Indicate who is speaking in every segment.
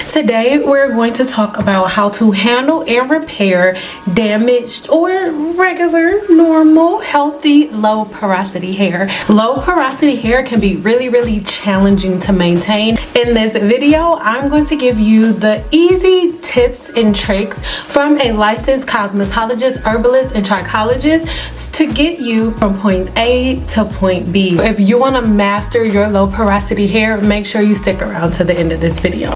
Speaker 1: Today we're going to talk about how to handle and repair damaged or regular, normal, healthy, low porosity hair. Low porosity hair can be really challenging to maintain. In this video, I'm going to give you the easy tips and tricks from a licensed cosmetologist, herbalist, and trichologist to get you from point A to point B. If you want to master your low porosity hair, make sure you stick around to the end of this video.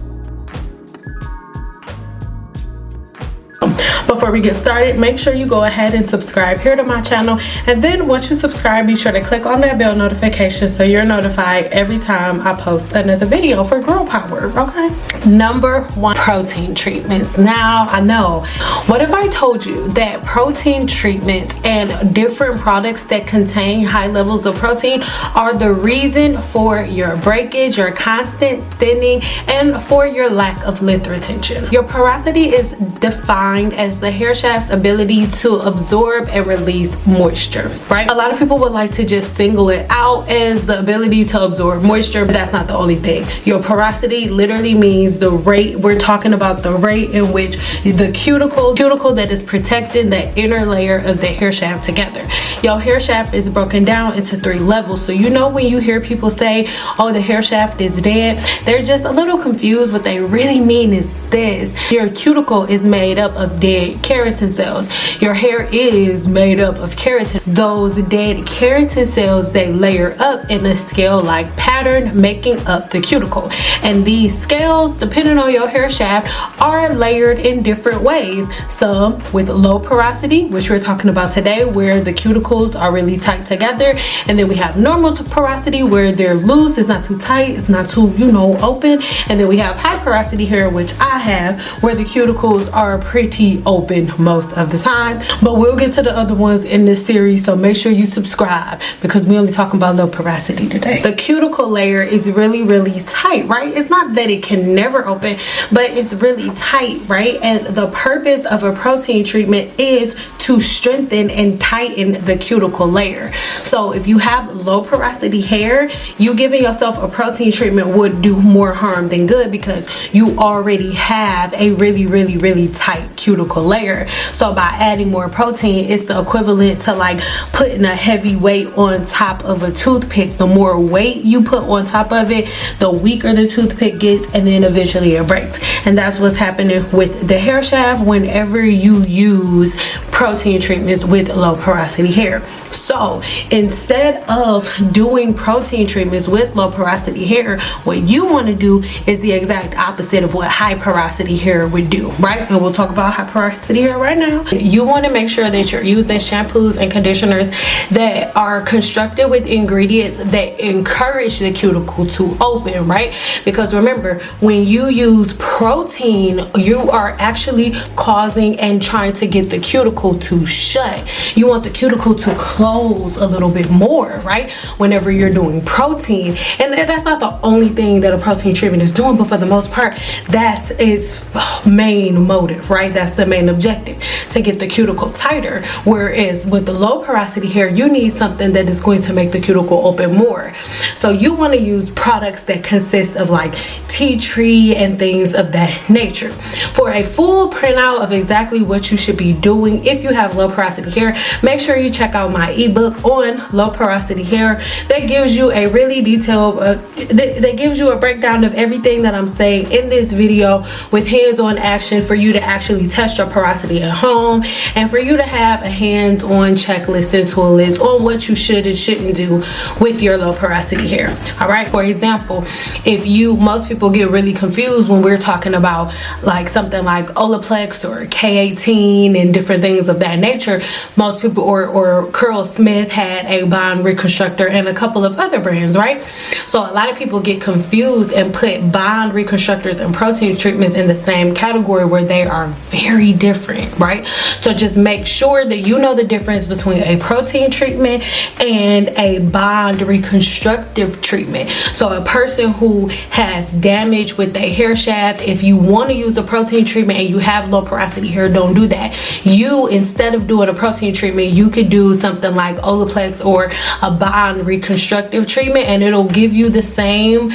Speaker 1: Before we get started, make sure you go ahead and subscribe here to my channel, and then once you subscribe, be sure to click on that bell notification so you're notified every time I post another video for girl power. Okay, number one, protein treatments. Now I know, what if I told you that protein treatments and different products that contain high levels of protein are the reason for your breakage, your constant thinning, and for your lack of length retention? Your porosity is defined as the hair shaft's ability to absorb and release moisture, right? A lot of people would like to just single it out as the ability to absorb moisture, but that's not the only thing. Your porosity literally means the rate. We're talking about the rate in which the cuticle that is protecting the inner layer of the hair shaft together. Your hair shaft is broken down into 3 levels. So you know when you hear people say, oh, the hair shaft is dead, they're just a little confused. What they really mean is this: your cuticle is made up of dead keratin cells. Your hair is made up of keratin. Those dead keratin cells, they layer up in a scale-like pattern, making up the cuticle. And these scales, depending on your hair shaft, are layered in different ways. Some with low porosity, which we're talking about today, where the cuticles are really tight together. And then we have normal porosity, where they're loose, it's not too tight, it's not too, open. And then we have high porosity hair, which I have, where the cuticles are pretty open most of the time. But we'll get to the other ones in this series, so make sure you subscribe because we only talking about low porosity today. The cuticle layer is really tight, right? It's not that it can never open, but it's really tight, right? And the purpose of a protein treatment is to strengthen and tighten the cuticle layer. So if you have low porosity hair, you giving yourself a protein treatment would do more harm than good, because you already have a really tight cuticle layer. So by adding more protein, it's the equivalent to like putting a heavy weight on top of a toothpick. The more weight you put on top of it, the weaker the toothpick gets, and then eventually it breaks. And that's what's happening with the hair shaft whenever you use protein treatments with low porosity hair. So instead of doing protein treatments with low porosity hair, what you want to do is the exact opposite of what high porosity hair would do, right? And we'll talk about high porosity hair right now. You want to make sure that you're using shampoos and conditioners that are constructed with ingredients that encourage the cuticle to open, right? Because remember, when you use protein, you are actually causing and trying to get the cuticle to shut. You want the cuticle to close a little bit more, right? Whenever you're doing protein. And that's not the only thing that a protein treatment is doing, but for the most part, that's its main motive, right? That's the main objective, to get the cuticle tighter. Whereas with the low porosity hair, you need something that is going to make the cuticle open more. So you want to use products that consist of like tea tree and things of that nature. For a full printout of exactly what you should be doing if you have low porosity hair, make sure you check out my ebook on low porosity hair. That gives you a really detailed that gives you a breakdown of everything that I'm saying in this video, with hands-on action for you to actually test your porosity at home, and for you to have a hands-on checklist and tool list on what you should and shouldn't do with your low porosity hair. All right, for example, most people get really confused when we're talking about like something like Olaplex or K18 and different things of that nature. Most people, or Curl Smith had a bond reconstructor and a couple of other brands, right? So a lot of people get confused and put bond reconstructors and protein treatments in the same category, where they are very different, right? So just make sure that you know the difference between a protein treatment and a bond reconstructive treatment. So a person who has damage with their hair shaft, if you want to use a protein treatment and you have low porosity hair, don't do that. You, instead of doing a protein treatment, you could do something like Olaplex or a bond reconstructive treatment, and it'll give you the same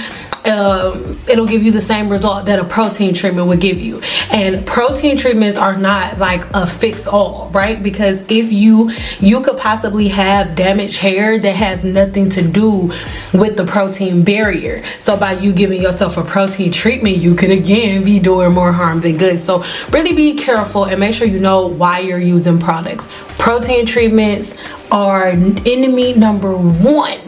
Speaker 1: it'll give you the same result that a protein treatment would give you. And protein treatments are not like a fix-all, right? Because if you could possibly have damaged hair that has nothing to do with the protein barrier. So by you giving yourself a protein treatment, you could again be doing more harm than good. So really be careful and make sure you know why you're using products. Protein treatments are enemy number one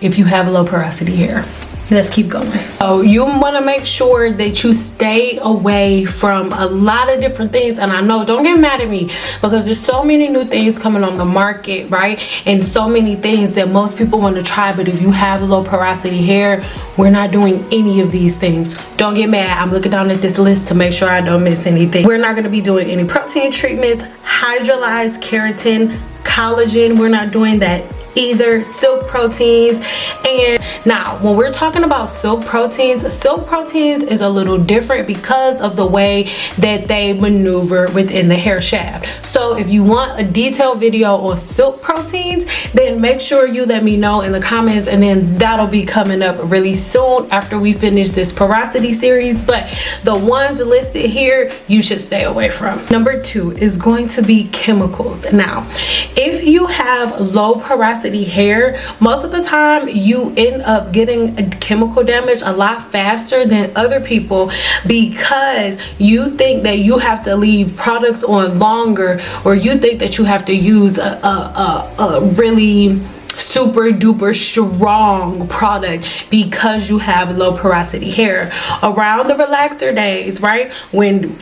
Speaker 1: if you have low porosity hair. Let's keep going. So you want to make sure that you stay away from a lot of different things. And I know, don't get mad at me, because there's so many new things coming on the market, right? And so many things that most people want to try. But if you have low porosity hair, we're not doing any of these things. Don't get mad. I'm looking down at this list to make sure I don't miss anything. We're not going to be doing any protein treatments, hydrolyzed keratin, collagen. We're not doing that either. Silk proteins. And now when we're talking about silk proteins is a little different because of the way that they maneuver within the hair shaft. So if you want a detailed video on silk proteins, then make sure you let me know in the comments, and then that'll be coming up really soon after we finish this porosity series. But the ones listed here you should stay away from. Number 2 is going to be chemicals. Now if you have low porosity hair, most of the time you end up getting chemical damage a lot faster than other people, because you think that you have to leave products on longer, or you think that you have to use a really super duper strong product because you have low porosity hair. Around the relaxer days, right, when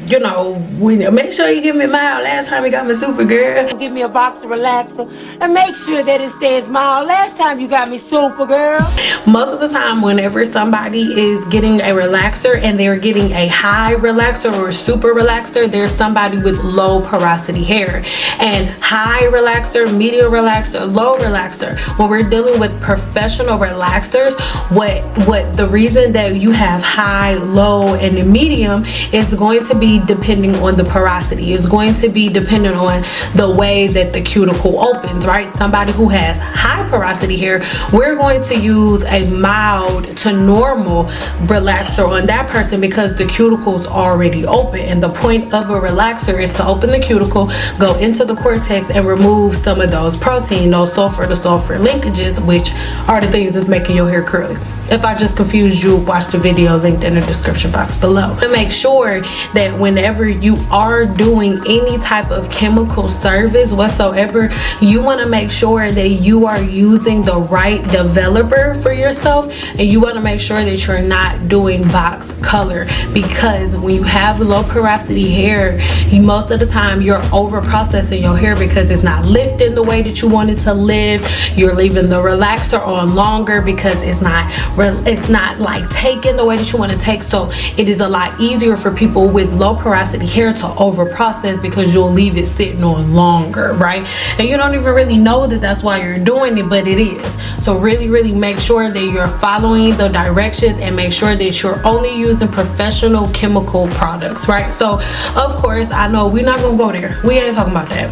Speaker 1: make sure you give me mild. Last time you got me super, girl.
Speaker 2: Give me a box of relaxer and make sure that it says mild. Last time you got me super, girl.
Speaker 1: Most of the time whenever somebody is getting a relaxer and they're getting a high relaxer or super relaxer, there's somebody with low porosity hair. And high relaxer, medium relaxer, low relaxer, when we're dealing with professional relaxers, what the reason that you have high, low, and medium is going to be depending on the porosity. It's going to be dependent on the way that the cuticle opens, right? Somebody who has high porosity hair, we're going to use a mild to normal relaxer on that person because the cuticle is already open. And the point of a relaxer is to open the cuticle, go into the cortex, and remove some of those protein, those sulfur to sulfur linkages, which are the things that's making your hair curly. If I just confused you, watch the video linked in the description box below. To make sure that whenever you are doing any type of chemical service whatsoever, you want to make sure that you are using the right developer for yourself, and you want to make sure that you're not doing box color, because when you have low porosity hair, most of the time you're over processing your hair because it's not lifting the way that you want it to lift. You're leaving the relaxer on longer because it's not like taking the way that you want to take. So it is a lot easier for people with low porosity hair to over process because you'll leave it sitting on longer, right? And you don't even really know that that's why you're doing it, but it is. So really make sure that you're following the directions and make sure that you're only using professional chemical products, right? So of course, I know we're not gonna go there. We ain't talking about that.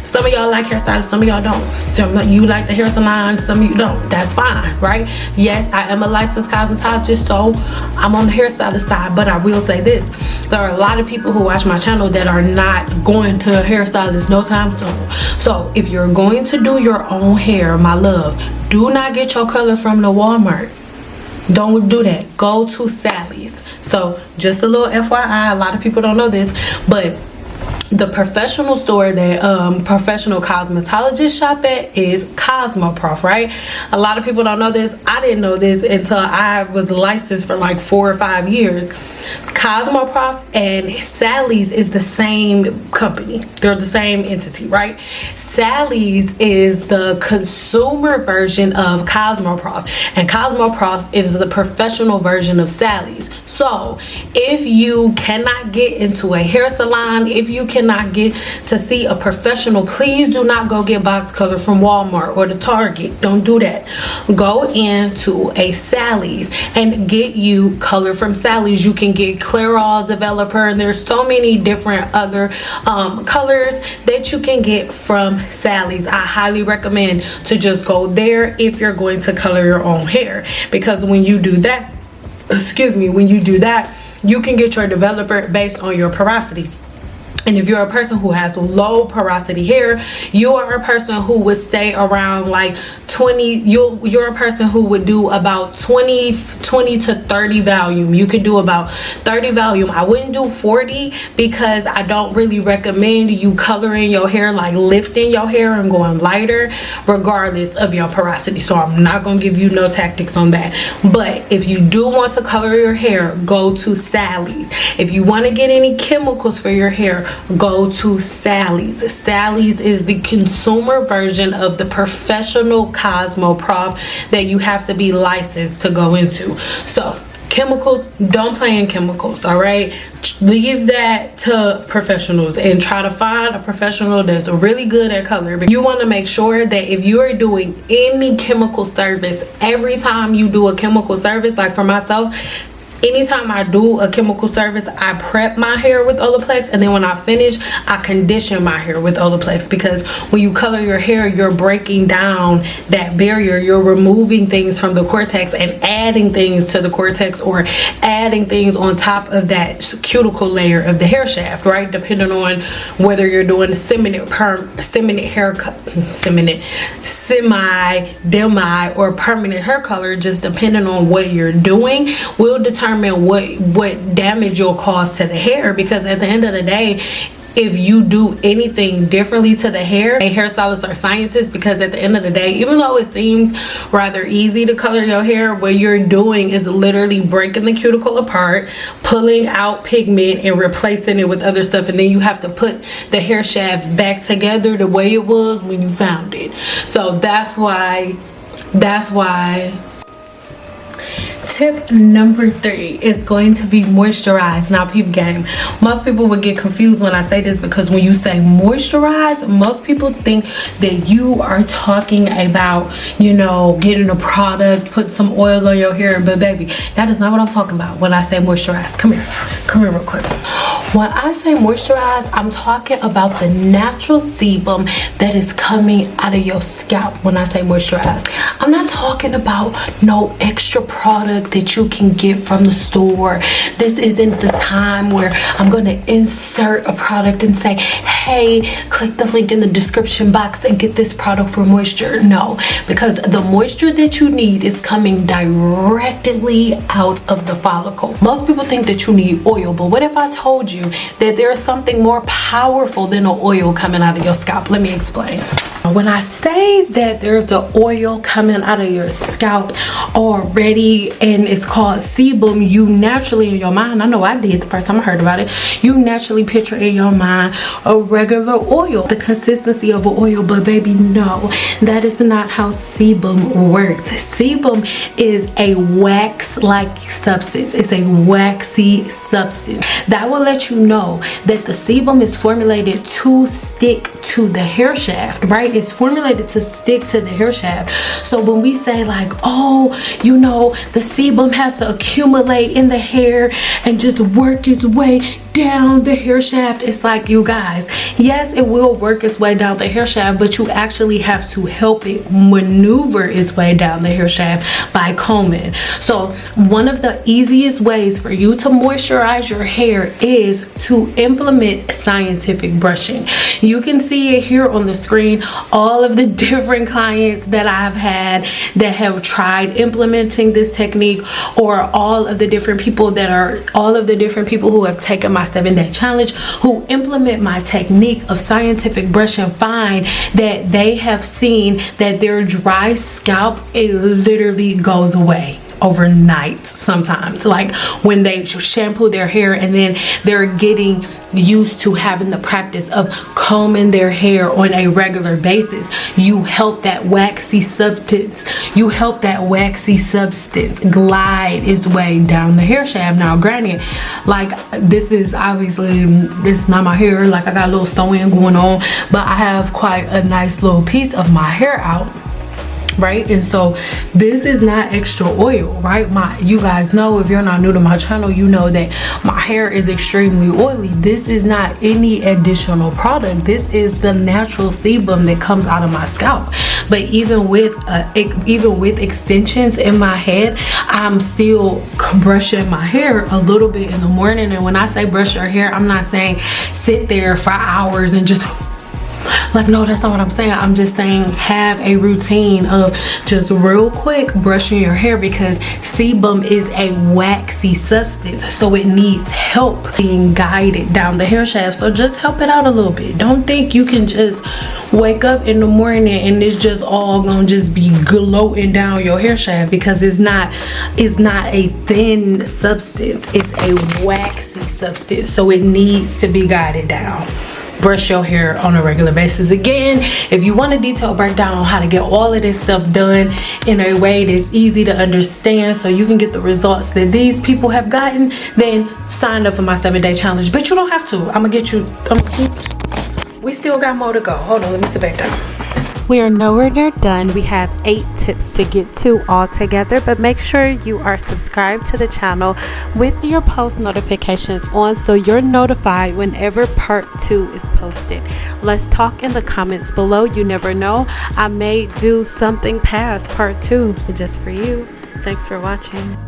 Speaker 1: Some of y'all like hairstylists, some of y'all don't. Some of you like the hair salon, some of you don't. That's fine, right? Yes, I am a licensed cosmetologist, so I'm on the hairstylist side, but I will say this. There are a lot of people who watch my channel that are not going to a hairstylist no time soon. So if you're going to do your own hair, my love, do not get your color from the Walmart. Don't do that. Go to Sally's. So just a little FYI, a lot of people don't know this, but the professional store that professional cosmetologists shop at is Cosmoprof, right? A lot of people don't know this. I didn't know this until I was licensed for like 4 or 5 years. Cosmoprof and Sally's is the same company. They're the same entity, right? Sally's is the consumer version of Cosmoprof, and Cosmoprof is the professional version of Sally's. So if you cannot get into a hair salon, if you cannot get to see a professional, please do not go get box color from Walmart or the Target. Don't do that. Go into a Sally's and get you color from Sally's. You can get Clairol developer, and there's so many different other colors that you can get from Sally's. I highly recommend to just go there if you're going to color your own hair, because when you do that, excuse me, when you do that, you can get your developer based on your porosity. And if you're a person who has low porosity hair, you are a person who would stay around like 20. You're a person who would do about 20 to 30 volume. You could do about 30 volume. I wouldn't do 40 because I don't really recommend you coloring your hair, like lifting your hair and going lighter regardless of your porosity. So I'm not gonna give you no tactics on that. But if you do want to color your hair, go to Sally's. If you want to get any chemicals for your hair, go to Sally's. Sally's is the consumer version of the professional Cosmo Prof that you have to be licensed to go into. So chemicals, don't play in chemicals, all right? Leave that to professionals and try to find a professional that's really good at color. You want to make sure that if you are doing any chemical service, every time you do a chemical service, like for myself, anytime I do a chemical service, I prep my hair with Olaplex, and then when I finish, I condition my hair with Olaplex, because when you color your hair, you're breaking down that barrier. You're removing things from the cortex and adding things to the cortex, or adding things on top of that cuticle layer of the hair shaft, right? Depending on whether you're doing semi, demi, or permanent hair color, just depending on what you're doing, will determine what damage you'll cause to the hair. Because at the end of the day, if you do anything differently to the hair, hairstylists are scientists, because at the end of the day, even though it seems rather easy to color your hair, what you're doing is literally breaking the cuticle apart, pulling out pigment and replacing it with other stuff, and then you have to put the hair shaft back together the way it was when you found it. So that's why tip number 3 is going to be moisturize. Now, peep game, most people would get confused when I say this, because when you say moisturize, most people think that you are talking about, you know, getting a product, put some oil on your hair. But baby, that is not what I'm talking about when I say moisturize. Come here real quick. When I say moisturize, I'm talking about the natural sebum that is coming out of your scalp. When I say moisturize, I'm not talking about no extra product that you can get from the store. This isn't the time where I'm going to insert a product and say, hey, click the link in the description box and get this product for moisture. No, because the moisture that you need is coming directly out of the follicle. Most people think that you need oil, but what if I told you that there's something more powerful than an oil coming out of your scalp? Let me explain. When I say that there's an oil coming out of your scalp already, and it's called sebum, you naturally in your mind, I know I did the first time I heard about it, you naturally picture in your mind a regular oil, the consistency of an oil. But baby, no, that is not how sebum works. Sebum is a wax-like substance. It's a waxy substance that will let you know that the sebum is formulated to stick to the hair shaft, right? It's formulated to stick to the hair shaft. So when we say like, oh, you know, the sebum has to accumulate in the hair and just work its way down the hair shaft, it's like, you guys, yes, it will work its way down the hair shaft, but you actually have to help it maneuver its way down the hair shaft by combing. So one of the easiest ways for you to moisturize your hair is to implement scientific brushing. You can see it here on the screen, all of the different clients that I've had that have tried implementing this technique, or all of the different people who have taken my 7-day challenge, who implement my technique of scientific brushing, find that they have seen that their dry scalp, it literally goes away overnight sometimes. Like when they shampoo their hair and then they're getting used to having the practice of combing their hair on a regular basis, you help that waxy substance glide its way down the hair shaft. Now granted, like this is not my hair, like I got a little sewing going on, but I have quite a nice little piece of my hair out. right? And so this is not extra oil, right? You guys know, if you're not new to my channel, you know that my hair is extremely oily. This is not any additional product. This is the natural sebum that comes out of my scalp. But even with extensions in my head, I'm still brushing my hair a little bit in the morning. And when I say brush your hair, I'm not saying sit there for hours and just like, no, that's not what I'm saying. I'm just saying have a routine of just real quick brushing your hair, because sebum is a waxy substance, so it needs help being guided down the hair shaft. So just help it out a little bit. Don't think you can just wake up in the morning and it's just all gonna just be glowing down your hair shaft, because it's not a thin substance, it's a waxy substance, so it needs to be guided down. Brush your hair on a regular basis. Again, if you want a detailed breakdown on how to get all of this stuff done in a way that's easy to understand so you can get the results that these people have gotten, then sign up for my 7-day challenge. But you don't have to. We still got more to go. Hold on, let me sit back down. We are nowhere near done. We have 8 tips to get to all together, but make sure you are subscribed to the channel with your post notifications on so you're notified whenever part 2 is posted. Let's talk in the comments below. You never know, I may do something past part 2 just for you. Thanks for watching.